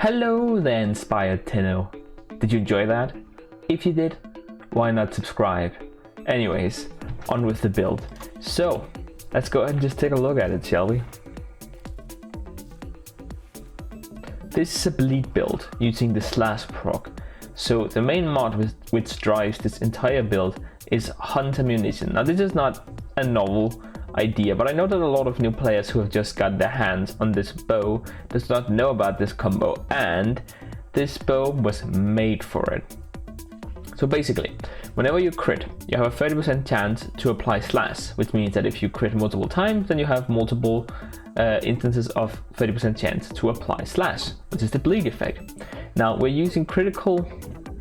Hello there, Inspired Tenno. Did you enjoy that? If you did, why not subscribe? Anyways, on with the build. So, let's go ahead and just take a look at it, shall we? This is a bleed build using the slash proc. So the main mod which drives this entire build is hunt ammunition. Now this is not a novel idea, but I know that a lot of new players who have just got their hands on this bow does not know about this combo, and this bow was made for it. So basically, whenever you crit, you have a 30% chance to apply slash, which means that if you crit multiple times, then you have multiple instances of 30% chance to apply slash, which is the bleed effect. Now we're using critical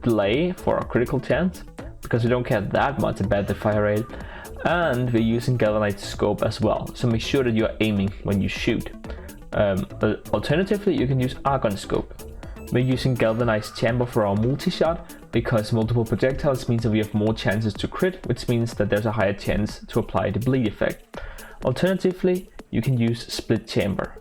delay for our critical chance, because we don't care that much about the fire rate, and we're using galvanized scope as well, so make sure that you are aiming when you shoot. Alternatively, you can use argon scope. We're using galvanized chamber for our multi-shot, because multiple projectiles means that we have more chances to crit, which means that there's a higher chance to apply the bleed effect. Alternatively, you can use split chamber.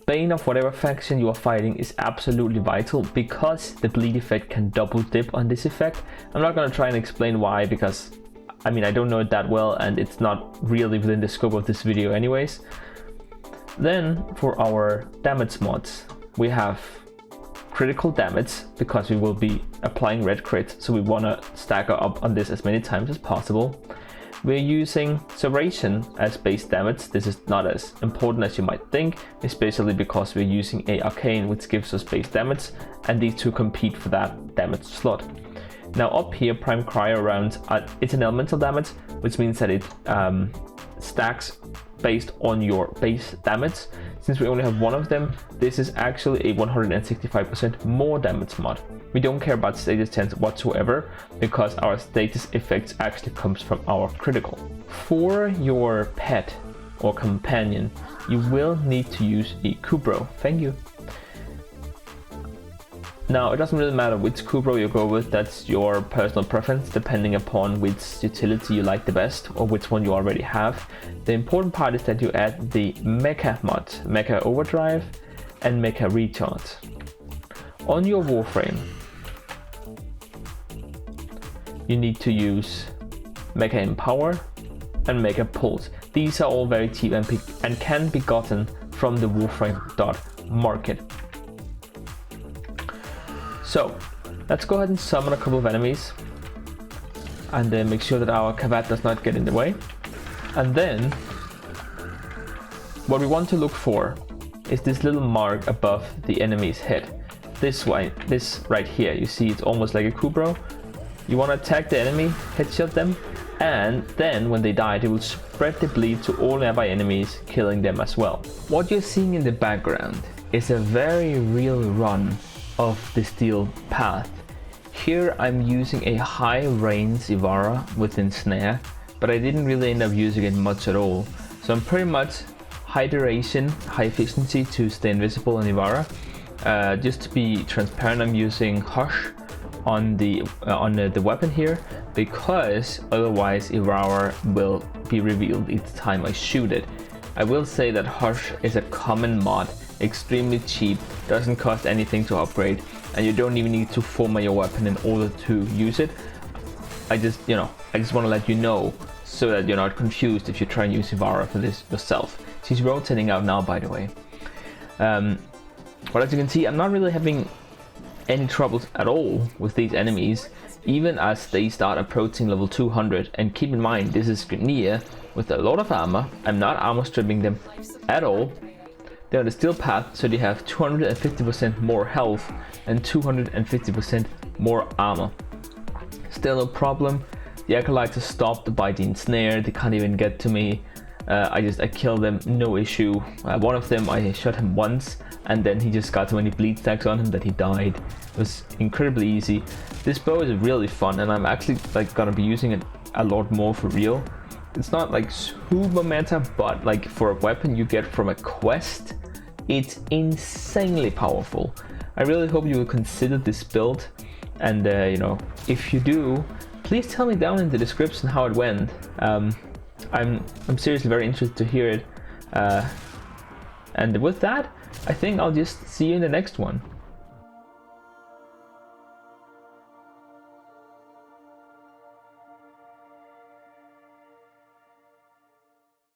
Bane of whatever faction you are fighting is absolutely vital, because the bleed effect can double dip on this effect. I'm not going to try and explain why, because I don't know it that well and it's not really within the scope of this video anyways. Then for our damage mods, we have critical damage, because we will be applying red crit, so we want to stagger up on this as many times as possible. We're using serration as base damage. This is not as important as you might think, especially because we're using a arcane which gives us base damage, and these two compete for that damage slot. Now up here, prime cryo rounds, it's an elemental damage, which means that it stacks based on your base damage. Since we only have one of them, this is actually a 165% more damage mod. We don't care about status chance whatsoever, because our status effects actually comes from our critical. For your pet or companion, you will need to use a Kubro. Thank you. Now, it doesn't really matter which Kubro you go with, that's your personal preference, depending upon which utility you like the best or which one you already have. The important part is that you add the Mecha mod, Mecha Overdrive and Mecha Recharge. On your Warframe, you need to use Mecha Empower and Mecha Pulse. These are all very cheap and can be gotten from the Warframe.market. So, let's go ahead and summon a couple of enemies, and then make sure that our Kavat does not get in the way. And then, what we want to look for is this little mark above the enemy's head. This right here, you see it's almost like a Kubro. You want to attack the enemy, headshot them, and then when they die, they will spread the bleed to all nearby enemies, killing them as well. What you're seeing in the background is a very real run of the steel path. Here I'm using a high range Ivara with Ensnare, but I didn't really end up using it much at all. So I'm pretty much high duration, high efficiency to stay invisible in Ivara. Just to be transparent, I'm using Hush on the weapon here, because otherwise Ivara will be revealed each time I shoot it. I will say that Hush is a common mod, extremely cheap, doesn't cost anything to upgrade, and you don't even need to format your weapon in order to use it. I just want to let you know, so that you're not confused if you try and use Ivara for this yourself. She's rotating out now, by the way. But as you can see, I'm not really having any troubles at all with these enemies, even as they start approaching level 200. And keep in mind, this is Grineer with a lot of armor. I'm not armor stripping them at all. They're on the steel path, so they have 250% more health and 250% more armor. Still no problem. The acolytes are stopped by the ensnare. They can't even get to me. I killed them, no issue. One of them, I shot him once, and then he just got so many bleed stacks on him that he died. It was incredibly easy. This bow is really fun, and I'm actually gonna be using it a lot more for real. It's not like super meta, but like for a weapon you get from a quest, it's insanely powerful. I really hope you will consider this build, and if you do, please tell me down in the description how it went. I'm seriously very interested to hear it. And with that, I think I'll just see you in the next one.